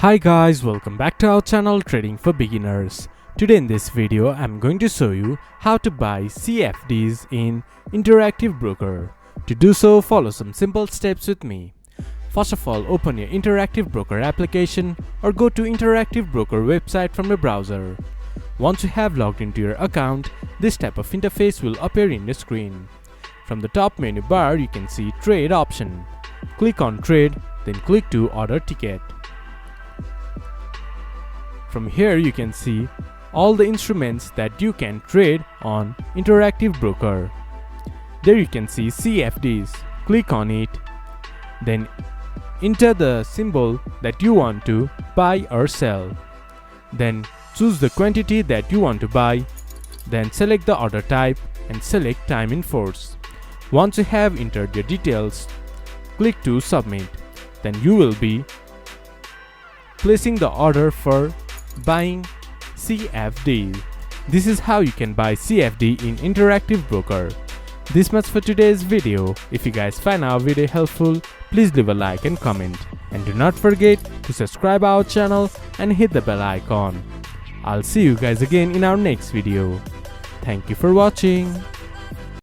Hi guys, welcome back to our channel Trading for Beginners. Today in this video I'm going to show you how to buy CFDs in Interactive Broker. To do so, follow some simple steps with me. First of all, open your Interactive Broker application or go to Interactive Broker website from your browser. Once you have logged into your account, this type of interface will appear in the screen. From the top menu bar you can see Trade option. Click on Trade, then click to Order Ticket. From here you can see all the instruments that you can trade on Interactive Broker. There you can see CFDs. Click on it. Then enter the symbol that you want to buy or sell. Then choose the quantity that you want to buy. Then select the order type and select time in force. Once you have entered your details, click to submit. Then you will be placing the order for buying CFD. This is how you can buy CFD in Interactive Broker. This much for today's video. If you guys find our video helpful, please leave a like and comment. And do not forget to subscribe our channel and hit the bell icon. I'll see you guys again in our next video. Thank you for watching.